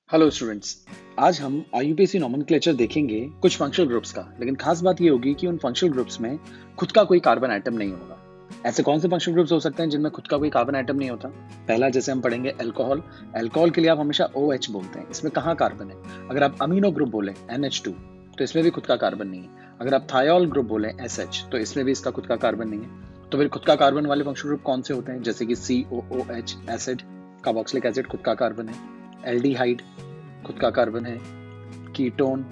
Hello students. आज हम IUPAC nomenclature देखेंगे कुछ फंक्शनल ग्रुप्स का, लेकिन खास बात ये होगी कि उन फंक्शनल ग्रुप्स में खुद का कोई कार्बन एटम नहीं होगा। ऐसे कौन से फंक्शनल ग्रुप्स हो सकते हैं जिनमें खुद का कोई कार्बन एटम नहीं होता? पहला जैसे हम पढ़ेंगे अल्कोहल। अल्कोहल के लिए आप हमेशा OH बोलते हैं, इसमें कहाँ कार्बन है? अगर आप अमीनो ग्रुप बोले NH2 तो इसमें भी खुद का कार्बन नहीं है। अगर आप थायोल ग्रुप बोले SH तो इसमें भी इसका खुद का कार्बन नहीं है। तो फिर खुद का कार्बन वाले फंक्शनल ग्रुप कौन से होते हैं? जैसे कि COOH एसिड, कार्बोक्सिलिक एसिड खुद का कार्बन है, एल्डिहाइड खुद का कार्बन है, कीटोन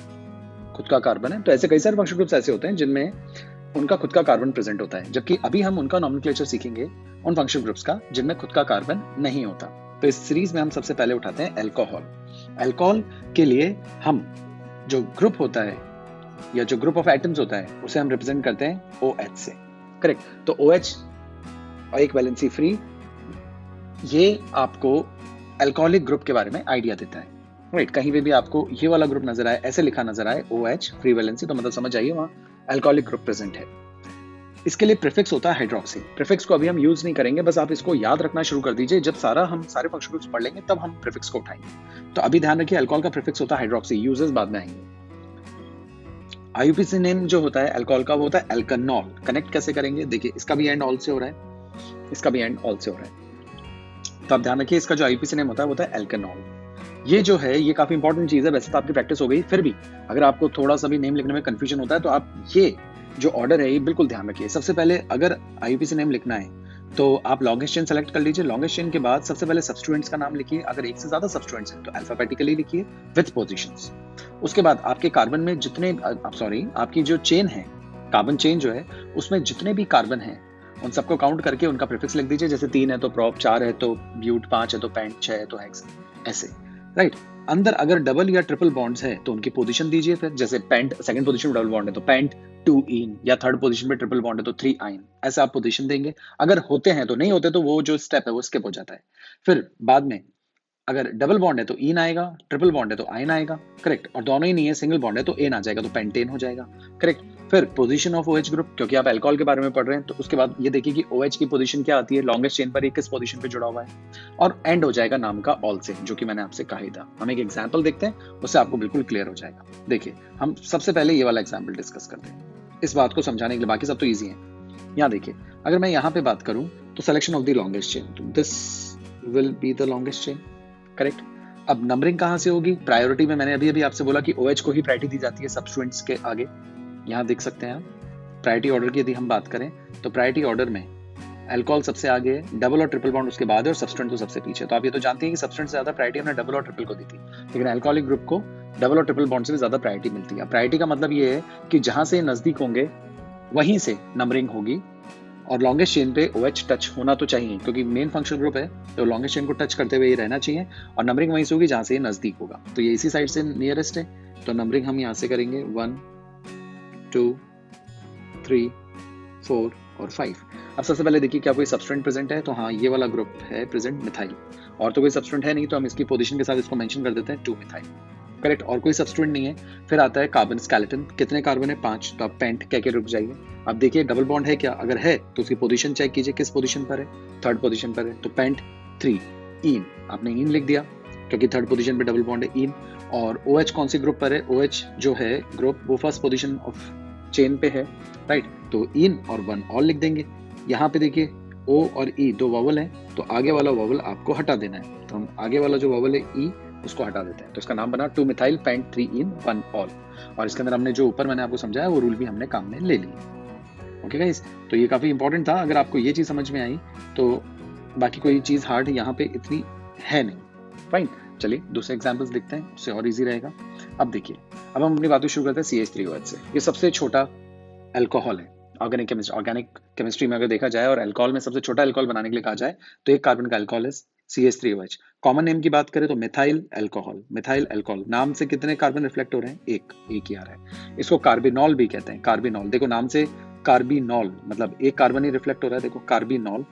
खुद का कार्बन है। तो ऐसे कई सारे फंक्शनल ग्रुप्स ऐसे होते हैं जिनमें उनका खुद का कार्बन प्रेजेंट होता है, जबकि अभी हम उनका नोमेनक्लेचर सीखेंगे उन फंक्शनल ग्रुप्स का जिनमें खुद का कार्बन नहीं होता। तो इस सीरीज में हम सबसे पहले उठाते हैं अल्कोहल। अल्कोहल के लिए हम जो ग्रुप होता है या जो ग्रुप ऑफ एटम्स होता है उसे हम रिप्रेजेंट करते हैं OH से। करेक्ट। तो OH और एक वैलेंसी फ्री, ये आपको अल्कोहलिक ग्रुप के बारे में आइडिया देता है। राइट, कहीं पे भी आपको ये वाला ग्रुप नजर आए, ऐसे लिखा नजर आए OH फ्री वैलेंसी, तो मतलब समझ आइए वहां अल्कोहलिक ग्रुप प्रेजेंट है। इसके लिए प्रीफिक्स होता है हाइड्रोक्सी। प्रीफिक्स को अभी हम यूज नहीं करेंगे, बस आप इसको याद रखना शुरू कर दीजिए। जब हम सारे फंक्शनल ग्रुप्स पढ़ लेंगे तब हम प्रीफिक्स को उठाएंगे। तो अभी ध्यान रखिए, अल्कोहल का प्रीफिक्स होता है हाइड्रोक्सी, यूजेस बाद में आएंगे। आईयूपीएसी नेम जो होता है अल्कोहल का वो होता है एल्कनॉल। कनेक्ट कैसे करेंगे? देखिए, इसका भी एंड ऑल से हो रहा है, इसका भी एंड ऑल से हो रहा है। तो आप ध्यान रखिए, इसका जो आईयूपीएसी नेम होता है वो होता है एल्कनॉल। ये जो है ये काफी इंपॉर्टेंट चीज है। वैसे तो आपकी प्रैक्टिस हो गई, फिर भी अगर आपको थोड़ा सा भी नेम लिखने में कंफ्यूजन होता है तो आप ये जो ऑर्डर है ये बिल्कुल ध्यान रखिए। सबसे पहले अगर आईयूपीएसी नेम लिखना है तो आप लॉन्गेस्ट चेन सेलेक्ट कर लीजिए। लॉन्गेस्ट चेन के बाद सबसे पहले सब्स्टिट्यूएंट्स का नाम लिखिए। अगर एक से ज्यादा सब्स्टिट्यूएंट्स हैं तो अल्फाबेटिकली लिखिए विद पोजीशंस। उसके बाद आपके कार्बन में जितने आपकी जो चेन है, कार्बन चेन जो है उसमें जितने भी कार्बन हैं उन सबको काउंट करके उनका प्रीफिक्स लिख दीजिए। जैसे 3 है तो प्रोप, 4 है तो ब्यूट, 5 है तो पेंट, 6 है तो हेक्स, ऐसे। राइट। अंदर अगर डबल या ट्रिपल बॉन्ड्स है तो उनकी पोजीशन दीजिए। फिर जैसे पेंट सेकंड पोजीशन पे डबल बॉन्ड है तो पेंट 2 इन, या थर्ड पोजीशन पे ट्रिपल बॉन्ड है तो 3 आइन, ऐसा आप पोजीशन देंगे। अगर होते हैं तो, नहीं होते तो वो जो स्टेप है वो स्किप हो जाता है। फिर बाद में अगर डबल बॉन्ड है तो इन आएगा, ट्रिपल बॉन्ड है तो आइन आएगा। करेक्ट। और दोनों ही नहीं है, सिंगल बॉन्ड है तो एन आ जाएगा, तो पेंटेन हो जाएगा। करेक्ट। फिर पोजीशन ऑफ OH ग्रुप, क्योंकि आप अल्कोहल के बारे में पढ़ रहे हैं तो उसके बाद ये देखिए कि OH की पोजीशन क्या आती है, लॉन्गेस्ट चेन पर ये किस पोजीशन पे जुड़ा हुआ है। और एंड हो जाएगा नाम का ऑल से, जो कि मैंने आपसे कहा ही था। हम एक एग्जाम्पल देखते हैं, उससे आपको बिल्कुल क्लियर हो जाएगा। देखिए, हम सबसे पहले ये वाला एग्जाम्पल डिस्कस करते हैं इस बात को समझाने के लिए, बाकी सब तो ईजी है। यहाँ देखिए, अगर मैं यहाँ पे बात करूं तो selection of the longest chain, तो this will be the longest chain. Correct. अब नंबरिंग कहां से होगी? प्रायोरिटी में मैंने अभी आपसे बोला कि OH को ही प्रायोरिटी दी जाती है सब्स्टिट्यूएंट्स के आगे। यहाँ देख सकते हैं आप, प्रायोरिटी ऑर्डर की यदि हम बात करें तो प्रायोरिटी ऑर्डर में अल्कोहल सबसे आगे है, डबल और ट्रिपल बॉन्ड उसके बाद है, और सब्स्टिट्यूएंट तो सबसे पीछे। तो आप ये तो जानते हैं कि सब्स्टिट्यूएंट से ज्यादा प्रायोरिटी हमने डबल और ट्रिपल को दी थी, लेकिन अल्कोहलिक ग्रुप को डबल और ट्रिपल बॉन्ड से भी ज्यादा प्रायोरिटी मिलती है। प्रायोरिटी का मतलब ये है कि जहां से नजदीक होंगे वहीं से नंबरिंग होगी, और लॉन्गेस्ट चेन पे OH टच होना तो चाहिए, क्योंकि मेन फंक्शनल ग्रुप है तो लॉन्गेस्ट चेन को टच करते हुए ये रहना चाहिए, और नंबरिंग वहीं से होगी जहां से ये नजदीक होगा। तो ये इसी साइड से नियरेस्ट है, तो नंबरिंग हम यहाँ से करेंगे 1 2 3 4 और 5। अब सबसे पहले देखिए क्या कोई सब्सटेंट प्रेजेंट है, तो हाँ ये वाला ग्रुप है प्रेजेंट, मिथाइल। और तो कोई सब्सटेंट है नहीं, तो हम इसकी पोजीशन के साथ इसको मेंशन कर देते हैं 2 मिथाइल। करेक्ट। और कोई सब्सटेंट नहीं है। फिर आता है कार्बन स्केलेटन, कितने कार्बन है? 5। तो आप पेंट कह के रुक जाइए। अब देखिए डबल बॉन्ड है क्या? अगर है तो उसकी पोजीशन चेक कीजिए, किस पोजीशन पर है? थर्ड पोजीशन पर है, तो पेंट 3 इन, आपने इन लिख दिया क्योंकि थर्ड पोजीशन पे डबल बॉन्ड है, इन। और OH कौन सी ग्रुप पर है? OH जो है ग्रुप वो फर्स्ट पोजीशन ऑफ चेन पे है। राइट। तो इन और 1 ऑल लिख देंगे। यहाँ पे देखिए O और E दो वॉवल है, तो आगे वाला वॉवल आपको हटा देना है, तो हम आगे वाला जो वॉवल है E उसको हटा देते हैं। तो इसका नाम बना 2 मिथाइल पेंट 3 इन 1 ऑल। और इसके अंदर हमने जो ऊपर मैंने आपको समझाया वो रूल भी हमने काम में ले लिया। ओके गाइस, तो ये काफी इंपॉर्टेंट था। अगर आपको ये चीज समझ में आई तो बाकी कोई चीज हार्ड यहाँ पे इतनी है नहीं। फाइन, चलिए दूसरे एग्जाम्पल्स देखते हैं, उससे और इजी रहेगा। अब देखिए, अब हम अपनी बातें शुरू करते हैं CH3OH से। ये सबसे छोटा अल्कोहल है ऑर्गेनिक केमिस्ट्री में अगर देखा जाए, और अल्कोहल में सबसे छोटा अल्कोहल बनाने के लिए कहा जाए तो एक कार्बन का अल्कोहल है CH3OH। कॉमन नेम की बात करें तो मिथाइल अल्कोहल। मिथाइल अल्कोहल नाम से कितने कार्बन रिफ्लेक्ट हो रहे हैं? एक ही आ रहा है। इसको कार्बिनॉल भी कहते हैं, कार्बिनॉल। देखो नाम से कार्बिनॉल मतलब एक कार्बन ही रिफ्लेक्ट हो रहा है, देखो कार्बिनॉल,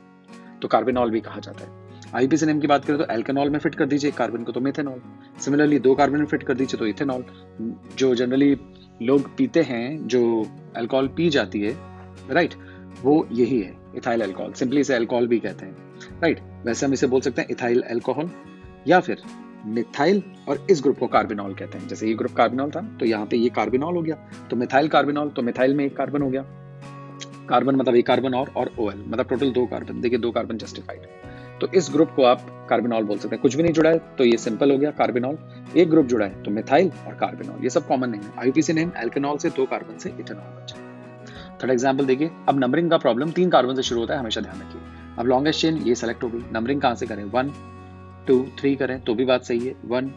तो कार्बिनॉल भी कहा जाता है। आईयूपीएसी नेम की बात करें तो एल्केनॉल में फिट कर दीजिए कार्बन को, तो मेथेनॉल। सिमिलरली 2 कार्बन में फिट कर दीजिए तो इथेनॉल। जो जनरली लोग पीते हैं, जो अल्कोहल पी जाती है, राइट, वो यही है इथाइल अल्कोहल। सिंपली इसे अल्कोहल भी कहते हैं। राइट। वैसे हम इसे बोल सकते हैं इथाइल अल्कोहल, या फिर मिथाइल और इस ग्रुप को कार्बिनॉल कहते हैं। जैसे ये ग्रुप कार्बिनॉल था तो यहाँ पे ये कार्बिनॉल हो गया, तो मिथाइल कार्बिनॉल, तो मिथाइल में एक कार्बन हो गया, कार्बन मतलब एक कार्बन और OL मतलब टोटल 2 कार्बन। देखिए 2 कार्बन जस्टिफाइड, तो इस ग्रुप को आप कार्बिनॉल बोल सकते हैं। कुछ भी नहीं जुड़ा है तो ये सिंपल हो गया कार्बिनॉल, एक ग्रुप जुड़ा है तो मिथाइल और कार्बिनॉल, ये सब कॉमन नेम है। IUPAC नेम एल्केनॉल से 2 कार्बन से इथेनॉल बचा। थर्ड एग्जांपल देखिए, अब नंबरिंग का प्रॉब्लम 3 कार्बन से शुरू होता है, हमेशा ध्यान रखिए। अब लॉन्गेस्ट चेन ये सेलेक्ट हो गई, नंबरिंग कहां से करें, 1 2 3 करें तो भी बात सही है, 1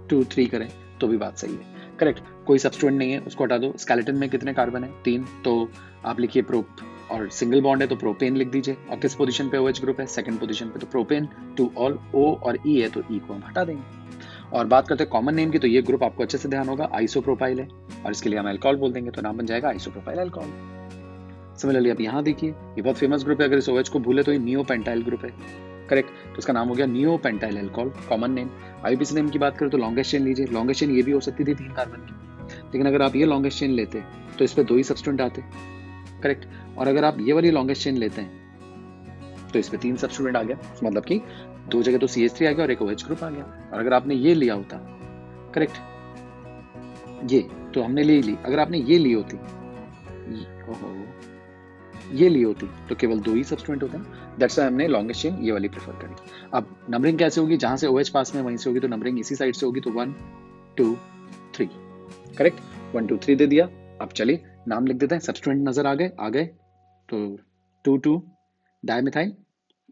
2 3 करें तो भी बात सही है, करेक्ट। कोई सब्स्टिट्यूएंट नहीं है उसको हटा दो। स्केलेटन में कितने कार्बन है, 3, तो आप लिखिए प्रोप, और सिंगल बॉन्ड है तो प्रोपेन लिख दीजिए। और किस पोजीशन पे OH ग्रुप है, सेकंड पोजीशन पे, तो प्रोपेन 2 ऑल, O और E है तो E को हम हटा देंगे। और बात करते हैं कॉमन नेम की, तो ये ग्रुप आपको अच्छे से ध्यान होगा, आइसोप्रोपाइल है, और इसके लिए हम अल्कोहल बोल देंगे तो नाम बन जाएगा आइसोप्रोपाइल अल्कोहल। सिमिलरली अब यहाँ देखिए, ये बहुत फेमस ग्रुप है, अगर इस OH को भूले तो ये नियोपेंटाइल ग्रुप है, करेक्ट, तो इसका नाम हो गया neopentyl alcohol, common name. IUPAC name की बात करें तो लॉन्गेस्ट चेन लीजिए, लॉन्गेस्ट चेन ये भी हो सकती थी 3 कार्बन की, लेकिन अगर आप ये लॉन्गेस्ट चेन लेते तो इस पे 2 ही सब्स्टिट्यूएंट आते, करेक्ट। और अगर आप ये वाली लॉन्गेस्ट चेन लेते हैं तो इस पे 3 सब्स्टिट्यूएंट आ गया, मतलब कि 2 जगह तो CH3 आ गया और एक OH ग्रुप आ गया। और अगर आपने ये लिया होता, करेक्ट, ये तो हमने ले ली, अगर आपने ये ली होती, ये ली होती तो केवल 2 ही सब्स्टिट्यूएंट होते हैं, दैट्स व्हाई हमने लॉन्गेस्ट चेन ये वाली प्रेफर करी। अब नंबरिंग कैसे होगी, जहां से OH पास में वहीं से होगी, तो नंबरिंग इसी साइड से होगी, तो 1 2 3, करेक्ट, 1 2 3 दे दिया। अब चलिए नाम लिख देते हैं, सब्स्टिट्यूएंट नजर आ गए तो 2 2 डाइमिथाइल,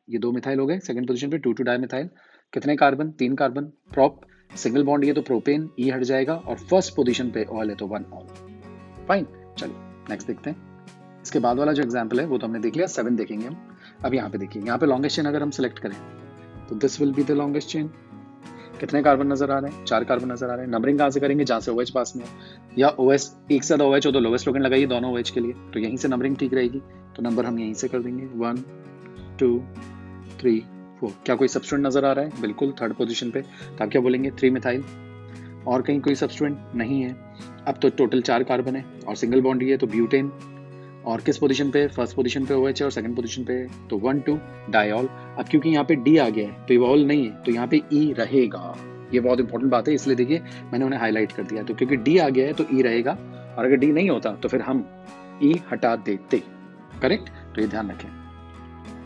ये 2 मिथाइल हो गए सेकंड पोजीशन पे, 2 2 डाइमिथाइल, कितने carbon, 3 carbon, prop, single bond ये तो प्रोपेन, E हट जाएगा, और फर्स्ट पोजीशन पे ऑल है तो 1 ऑल, फाइन। चलिए नेक्स्ट देखते हैं। इसके बाद वाला जो एग्जांपल है वो तो हमने देख लिया, 7 देखेंगे हम। अब यहाँ पे देखिए, यहाँ पे लॉन्गेस्ट चेन अगर हम सेलेक्ट करें तो this will be the longest chain. कितने कार्बन नजर आ रहे हैं, 4 कार्बन नजर आ रहे हैं। नंबरिंग कहाँ से करेंगे, जहाँ से OH पास में, या OS एक से ज्यादा OH हो तो लोवेस्ट लोकेंड लगाइए दोनों OH के लिए, तो यहीं से नंबरिंग ठीक रहेगी, तो नंबर हम यहीं से कर देंगे 1 2 3 4। क्या कोई सब्स्टिट्यूएंट नजर आ रहा है, बिल्कुल थर्ड पोजीशन पे, तो आप क्या बोलेंगे 3 मिथाइल, और कहीं कोई सब्स्टिट्यूएंट नहीं है। अब तो टोटल 4 कार्बन है और सिंगल बॉन्ड ये तो ब्यूटेन, और किस पोजीशन पे, फर्स्ट पोजीशन पे OH है और सेकंड पोजीशन पे तो 1 2 डाइऑल। अब क्योंकि यहाँ पे D आ गया है तो ये ऑल नहीं है, तो यहाँ पे E रहेगा, ये बहुत इंपॉर्टेंट बात है, इसलिए देखिए मैंने उन्हें हाईलाइट कर दिया, तो क्योंकि D आ गया है तो E रहेगा, और अगर D नहीं होता तो फिर हम E हटा देते, करेक्ट, तो ये ध्यान रखें।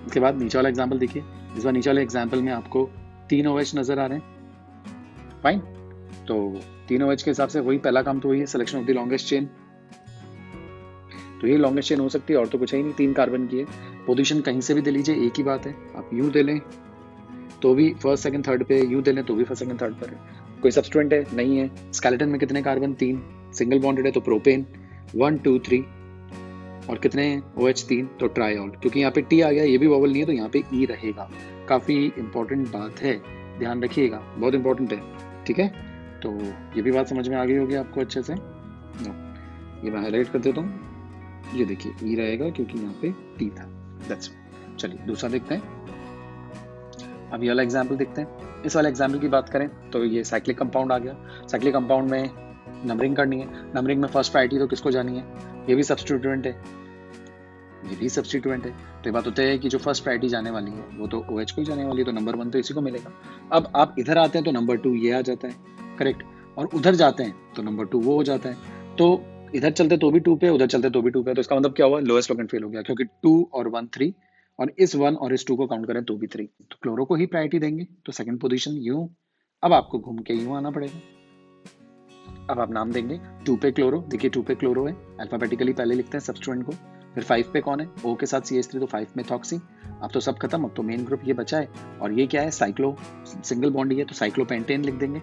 इसके बाद नीचे वाला एग्जाम्पल देखिए, इस बार नीचे वाले एग्जाम्पल में आपको 3 OH नजर आ रहे हैं, फाइन, तो 3 OH के हिसाब से वही पहला काम तो वही है, selection of the longest chain, तो ये लॉन्गेस्ट चेन हो सकती है और तो कुछ है ही नहीं, 3 कार्बन की है। पोजीशन कहीं से भी दे लीजिए, एक ही बात है, आप यूं दे लें तो भी फर्स्ट सेकंड थर्ड पे, यूं दे लें तो भी फर्स्ट सेकंड थर्ड पर है। कोई सब्स्टिट्यूएंट है, नहीं है। स्केलेटन में कितने कार्बन, 3, सिंगल बॉन्डेड है तो प्रोपेन 1 2 3, और कितने OH 3 तो ट्राइऑल, क्योंकि यहाँ पे T आ गया, ये भी वोवल नहीं है तो यहाँ पे E रहेगा। काफी इंपॉर्टेंट बात है, ध्यान रखिएगा, बहुत इंपॉर्टेंट है, ठीक है। तो ये भी बात समझ में आ गई होगी आपको अच्छे से। ये मैं हाईलाइट कर देता हूँ, ये देखिए E रहेगा क्योंकि यहाँ पे T था, दैट्स। चलिए दूसरा देखते हैं। अब ये वाला एग्जाम्पल देखते हैं। इस वाले एग्जाम्पल की बात करें तो ये साइक्लिक कंपाउंड आ गया। साइक्लिक कंपाउंड में नंबरिंग करनी है, नंबरिंग में फर्स्ट प्रायोरिटी तो किसको जानी है, ये भी सब्स्टिट्यूएंट है, ये भी सब्स्टिट्यूएंट है, तो ये बात होता है कि जो फर्स्ट प्रायोरिटी जाने वाली है वो तो OH को ही जाने वाली है, तो नंबर 1 तो इसी को मिलेगा। अब आप इधर आते हैं तो नंबर 2 ये आ जाता है, करेक्ट, और उधर जाते हैं तो नंबर 2 वो हो जाता है, तो इधर चलते तो भी 2 पे, उधर चलते तो भी 2 पे, तो इसका मतलब क्या हुआ, लोएस्ट लोकेंड फेल हो गया, क्योंकि 2 और 1 3, और इस 1 और इस 2 को काउंट करें तो भी 3, तो क्लोरो को ही प्रायोरिटी देंगे, तो सेकंड पोजीशन यूं। अब आपको घूम के यूं आना पड़ेगा, अब आप नाम देंगे 2 पे क्लोरो, देखिए 2 पे क्लोरो है, अल्फाबेटिकली पहले लिखते हैं सब्स्टिट्यूएंट को, फिर 5 पे कौन है, O के साथ CH3 तो 5 मेथॉक्सी। अब तो सब खत्म, अब तो मेन ग्रुप ये बचा है, और ये क्या है, साइक्लो, सिंगल बॉन्ड ही है तो साइक्लोपेंटेन लिख देंगे,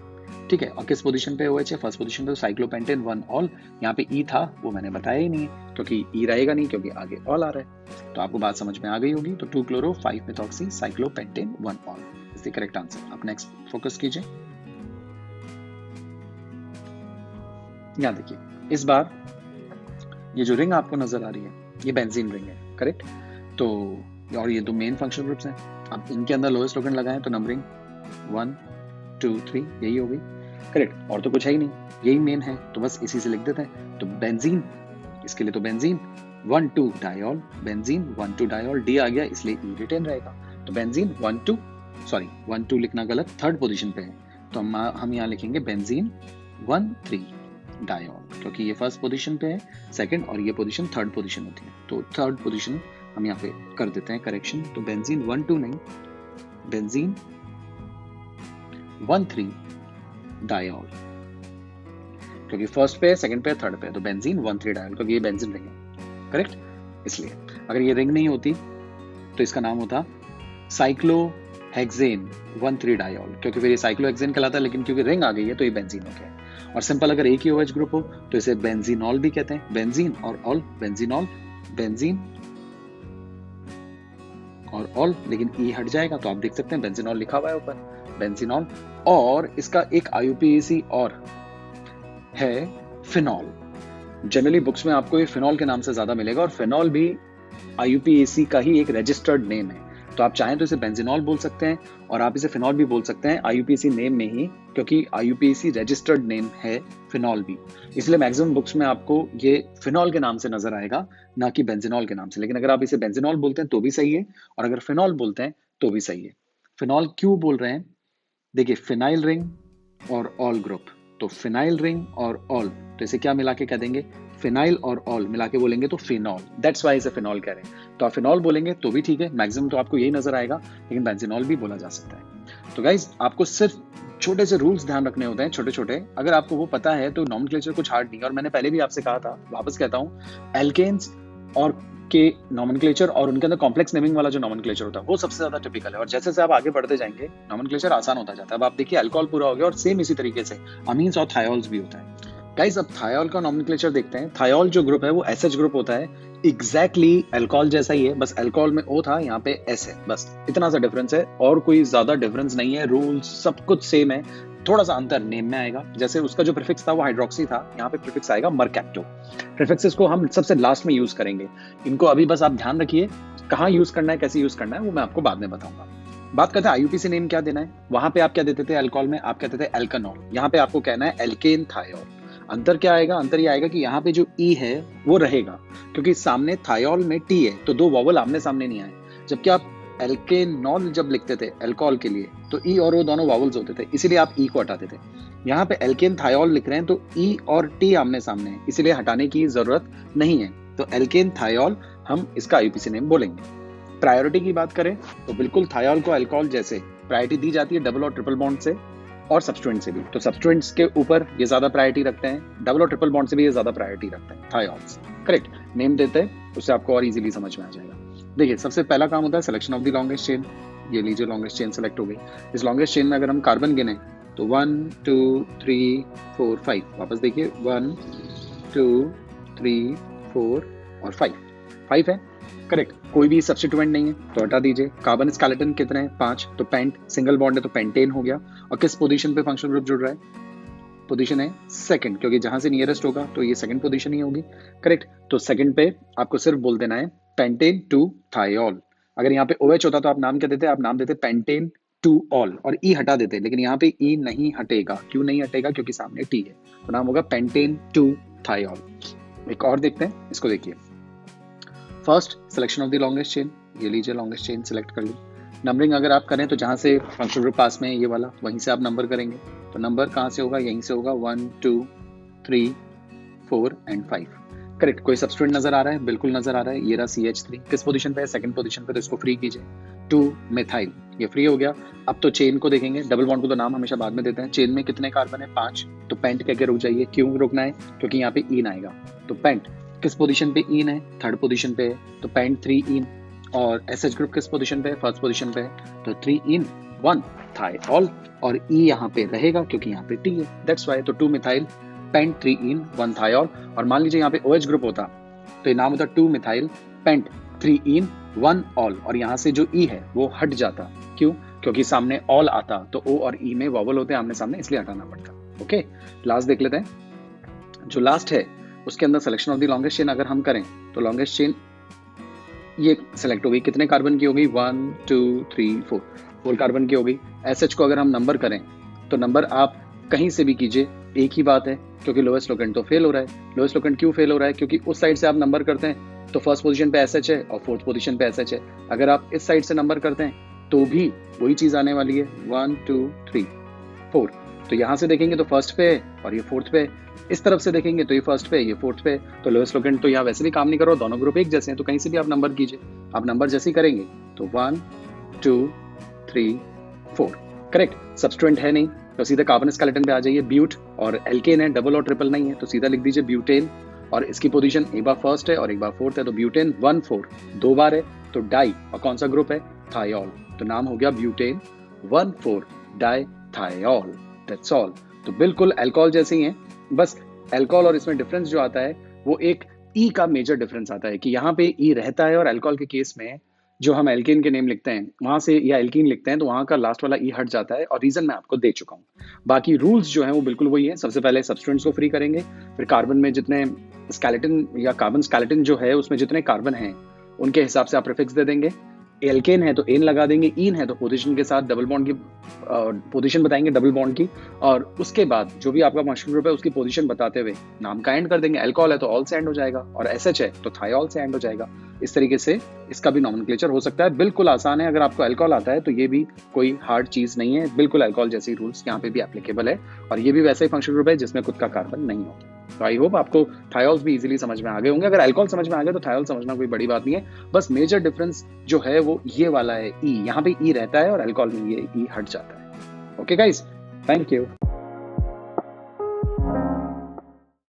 ठीक है। और किस पोजीशन पे OH है, फर्स्ट पोजीशन पे, तो साइक्लोपेंटेन 1 ऑल, यहाँ पे E था वो मैंने बताया ही नहीं है क्योंकि E रहेगा नहीं, क्योंकि आगे ऑल आ रहा है, तो आपको बात समझ में आ गई होगी। तो 2 chloro 5 methoxy cyclopentane 1 all is the correct answer. आप नेक्स्ट फोकस कीजिए। यहाँ देखिए, इस बार ये जो रिंग आपको नजर आ रही है ये बेंजीन रिंग है, करेक्ट, तो और ये 2 मेन फंक्शनल ग्रुप्स हैं। अब इनके अंदर लोएस्ट लोकेंड लगाएं तो नंबरिंग 1 2 3 यही होगी, करेक्ट, और तो कुछ है ही नहीं, यही मेन है, तो बस इसी से लिख देते हैं। तो बेंजीन, इसके लिए तो benzene 1 2 diol, benzene 1 2 diol, D आ गया इसलिए E रिटेन रहेगा, तो बेंजीन 1 2 सॉरी 1 2 लिखना गलत, थर्ड पोजीशन पे है, तो हम यहाँ लिखेंगे बेंजीन 1 3 डायोल, क्योंकि ये फर्स्ट पोजीशन पे है, सेकंड और ये पोजीशन थर्ड पोजीशन होती है, तो थर्ड पोजीशन हम यहाँ पे कर देते हैं करेक्शन। तो बेंजीन 1 2 नहीं, बेंजीन 1 3 डायोल, क्योंकि फर्स्ट पे है, सेकंड पे है, थर्ड पे है, तो बेंजीन 1 3 डायोल, क्योंकि ये बेंजीन रिंग है, करेक्ट। इसलिए अगर ये रिंग नहीं होती तो इसका नाम होता साइक्लोहेक्सेन 1 3 डायोल, क्योंकि फिर ये साइक्लोहेक्सेन कहलाता है, लेकिन क्योंकि रिंग आ गई है तो ये बेंजीन हो गया। और सिंपल अगर एक ही OH ग्रुप हो तो इसे बेंजीनॉल भी कहते हैं, बेंजीन और ऑल, बेंजीनॉल, बेंजीन और ऑल, लेकिन ई हट जाएगा तो आप देख सकते हैं बेंजीनॉल लिखा हुआ है ऊपर, बेंजीनॉल। और इसका एक IUPAC और है फिनॉल। जनरली बुक्स में आपको ये फिनॉल के नाम से ज्यादा मिलेगा, और फिनॉल भी IUPAC का ही एक रजिस्टर्ड नेम है, तो आप चाहें तो इसे बेंजीनॉल बोल सकते हैं और आप इसे फिनॉल भी बोल सकते हैं IUPAC नेम में ही, क्योंकि IUPAC रजिस्टर्ड नेम है फिनॉल भी, इसलिए मैक्सिमम बुक्स में आपको ये फिनॉल के नाम से नजर आएगा, ना कि बेंजीनॉल के नाम से। लेकिन अगर आप इसे बेंजीनॉल बोलते हैं तो भी सही है, और अगर फिनॉल बोलते हैं तो भी सही है। फिनॉल क्यों बोल रहे हैं, देखिए फिनाइल रिंग और ऑल ग्रुप, तो फिनाइल रिंग और ऑल, तो इसे क्या मिला के कह देंगे, फिनाइल और ऑल मिला के बोलेंगे तो फिनॉल, दैट्स वाई इसे फिनॉल कह रहे हैं। तो आप फिनॉल बोलेंगे तो भी ठीक है, मैक्सिमम तो आपको यही नजर आएगा, लेकिन बेंजीनॉल भी बोला जा सकता है। तो गाइज आपको सिर्फ छोटे से रूल्स ध्यान रखने होते हैं, छोटे छोटे, अगर आपको वो पता है तो नॉमेनक्लेचर कुछ हार्ड नहीं है। और मैंने पहले भी आपसे कहा था, वापस कहता हूँ, एल्केन्स और के नॉमेनक्लेचर और उनके अंदर कॉम्प्लेक्स नेमिंग वाला जो नॉमेनक्लेचर होता है वो सबसे ज्यादा टिपिकल है, और जैसे जैसे आप आगे बढ़ते जाएंगे नॉमेनक्लेचर आसान होता जाता है। अब आप देखिए अल्कोहल पूरा हो गया, और सेम इसी तरीके से अमीन्स और थायोल्स भी होता है। गाइस अब थायोल का नॉमेनक्लेचर देखते हैं। थायोल जो ग्रुप है वो SH ग्रुप होता है, एग्जैक्टली अल्कोहल जैसा ही है, बस अल्कोहल में O था, यहाँ पे S है, बस इतना सा डिफरेंस है, और कोई ज्यादा डिफरेंस नहीं है। रूल्स सब कुछ सेम है, थोड़ा सा अंतर नेम में आएगा, जैसे उसका जो प्रीफिक्स था वो हाइड्रोक्सी था, यहाँ पे प्रीफिक्स आएगा मर्कैप्टो। प्रीफिक्सेस को हम सबसे लास्ट में यूज करेंगे, इनको अभी बस आप ध्यान रखिए, कहाँ यूज करना है, कैसे यूज करना है, वो मैं आपको बाद में बताऊंगा। बात करते हैं IUPAC नेम क्या देना है। वहां पे आप क्या देते थे अल्कोहल में, आप कहते थे एल्कानॉल, यहाँ पे आपको कहना है एल्केन थायोल। अंतर क्या आएगा, अंतर ये आएगा कि यहाँ पे जो E है वो रहेगा, क्योंकि सामने थायोल में T है, तो दो वॉवल आमने सामने नहीं आए। जबकि आप एल्केनॉल जब लिखते थे अल्कोहल के लिए तो E और O दोनों वॉवल्स होते थे, इसीलिए आप E को हटाते थे। यहाँ पे एल्केन थायोल लिख रहे हैं तो E और T आमने सामने है, इसीलिए हटाने की जरूरत नहीं है, तो एल्केन थायोल हम इसका IUPAC नेम बोलेंगे। प्रायोरिटी की बात करें तो बिल्कुल थायोल को अल्कोहल जैसे प्रायोरिटी दी जाती है डबल और ट्रिपल बॉन्ड से, और सब्सटेंट से भी, तो सब्सटेंट्स के ऊपर ये ज्यादा प्रायोरिटी रखते हैं, डबल और ट्रिपल बॉन्ड से भी ये ज्यादा प्रायोरिटी रखते हैं थायोल्स। करेक्ट नेम देते हैं, उससे आपको और इजीली समझ में आ जाएगा। देखिए सबसे पहला काम होता है selection of the longest chain. ये लीजिए लॉन्गेस्ट चेन सेलेक्ट हो गई। इस लॉन्गेस्ट चेन में अगर हम कार्बन गिने तो 1 2 3 4 5, वापस देखिए 1 2 3 4 और 5 है, करेक्ट। कोई भी सब्स्टिट्यूएंट नहीं है तो हटा दीजिए। कार्बन स्केलेटन कितने हैं, 5, तो पेंट सिंगल बॉन्ड है तो पेंटेन हो गया। और किस पोजीशन पे फंक्शनल ग्रुप जुड़ रहा है, पोजीशन है सेकंड, क्योंकि जहां से नियरेस्ट होगा तो ये सेकंड पोजीशन ही होगी, करेक्ट। तो सेकंड पे आपको सिर्फ बोल देना है पेंटेन टू थायोल। अगर यहाँ पे OH होता तो आप नाम क्या देते, आप नाम देते पेंटेन टू ऑल और E हटा देते, लेकिन यहाँ पे E नहीं हटेगा। क्यों नहीं हटेगा, क्योंकि सामने T है, तो नाम होगा पेंटेन टू थायोल। एक और देखते हैं, इसको देखिए। First selection of the longest chain, ये लीजिए लॉन्गेस्ट चेन सिलेक्ट कर ली। नंबरिंग अगर आप करें तो जहां से फंक्शनल ग्रुप पास में है ये वाला, वहीं से आप नंबर करेंगे, तो नंबर कहां से होगा, यहीं से होगा 1 2 3 4 एंड 5, करेक्ट। कोई सब्स्टिट्यूएंट नजर आ रहा है, बिल्कुल नजर आ रहा है, ये रहा CH3। किस पोजीशन पे है, सेकंड पोजीशन पे, तो इसको फ्री कीजिए, 2 मिथाइल, ये फ्री हो गया। अब तो चेन को देखेंगे, डबल बॉन्ड को तो नाम हमेशा बाद में देते हैं। चेन में कितने कार्बन है, 5, तो पेंट कह के रुक जाइए। क्यों रुकना है, क्योंकि यहाँ पे ईन आएगा, तो पेंट किस पोजीशन पे ईन है, थर्ड पोजीशन पे है, तो पेंट 3 ईन। और SH ग्रुप किस पोजीशन पे है, फर्स्ट पोजीशन पे है, तो 3 ईन 1 थायोल, और E यहाँ पे रहेगा क्योंकि यहाँ पे T है, दैट्स वाई। तो 2 मिथाइल पेंट 3 ईन 1 थायोल। और मान लीजिए यहाँ पे OH ग्रुप होता तो ये नाम होता 2 मिथाइल पेंट 3 ईन 1 ऑल, और यहाँ से जो E है वो हट जाता। क्यों, क्योंकि सामने ऑल आता तो O और E में वॉवल होते हैं आमने सामने, इसलिए हटाना पड़ता। ओके, लास्ट देख लेते हैं। जो लास्ट है उसके अंदर selection of the longest chain अगर हम करें तो लॉन्गेस्ट चेन ये सिलेक्ट हो गई, कितने कार्बन की हो गई, 1 2 3 4 कार्बन की हो गई। SH को अगर हम नंबर करें तो नंबर आप कहीं से भी कीजिए, एक ही बात है, क्योंकि लोएस्ट लोकेंट तो फेल हो रहा है। लोएस्ट लोकेंट क्यों फेल हो रहा है, क्योंकि उस साइड से आप नंबर करते हैं तो फर्स्ट पोजीशन पे SH है और फोर्थ पोजीशन पे SH है। अगर आप इस साइड से नंबर करते हैं तो भी वही चीज आने वाली है, 1 2 3 4। तो यहाँ से देखेंगे तो फर्स्ट पे है और ये फोर्थ पे है, इस तरफ से देखेंगे तो ये फर्स्ट पे है, ये फोर्थ पे है, तो लोएस्ट लोकेंट तो यहाँ वैसे भी काम नहीं कर रहा, दोनों ग्रुप एक जैसे हैं, तो कहीं से भी आप नंबर कीजिए, आप नंबर जैसे ही करेंगे तो 1 2 3 4 करेक्ट। सब्स्टिट्यूएंट है नहीं तो सीधा कार्बन स्केलेटन पे आ जाइए, ब्यूट और एल्केन है, डबल और ट्रिपल नहीं है, तो सीधा लिख दीजिए ब्यूटेन, और इसकी पोजीशन एक बार फर्स्ट है और एक बार फोर्थ है, तो ब्यूटेन 1 4 दो बार है, तो डाई, और कौन सा ग्रुप है, थायोल, तो नाम हो गया butane 1 4 di thiol, that's all. तो बिल्कुल अल्कोहल जैसे ही है, बस अल्कोहल और इसमें डिफरेंस जो आता है वो एक ई का मेजर डिफरेंस आता है कि यहाँ पे ई रहता है, और अल्कोहल के केस में जो हम एल्केन के नेम लिखते हैं वहां से, या एल्कीन लिखते हैं तो वहां का लास्ट वाला ई हट जाता है, और रीजन मैं आपको दे चुका हूँ। बाकी रूल्स जो है वो बिल्कुल वही है, सबसे पहले सब्सटेंट्स को फ्री करेंगे, फिर कार्बन में जितने स्केलेटन या कार्बन स्केलेटन जो है उसमें जितने कार्बन हैं उनके हिसाब से आप प्रीफिक्स दे देंगे, एल्केन है तो एन लगा देंगे, इन है तो पोजीशन के साथ डबल बॉन्ड की पोजीशन बताएंगे डबल बॉन्ड की, और उसके बाद जो भी आपका फंक्शनल ग्रुप है उसकी पोजीशन बताते हुए नाम का एंड कर देंगे। अल्कोहल है तो ऑल से एंड हो जाएगा, और एसएच है तो थायोल से एंड हो जाएगा। इस तरीके से इसका भी नॉमेनक्लेचर हो सकता है, बिल्कुल आसान है। अगर आपको अल्कोहल आता है तो ये भी कोई हार्ड चीज नहीं है, बिल्कुल अल्कोहल जैसे ही रूल्स यहाँ पे भी एप्लीकेबल है, और ये भी वैसा ही फंक्शनल ग्रुप है जिसमें खुद का कार्बन नहीं हो। तो आई होप आपको थायोल्स भी इजीली समझ में आ गए होंगे। अगर अल्कोहल समझ में आ गया तो थायोल समझना कोई बड़ी बात नहीं है, बस मेजर डिफरेंस जो है वो ये वाला है, ई, यहाँ पे ई रहता है और अल्कोहल में ये ई हट जाता है। Okay guys, thank you.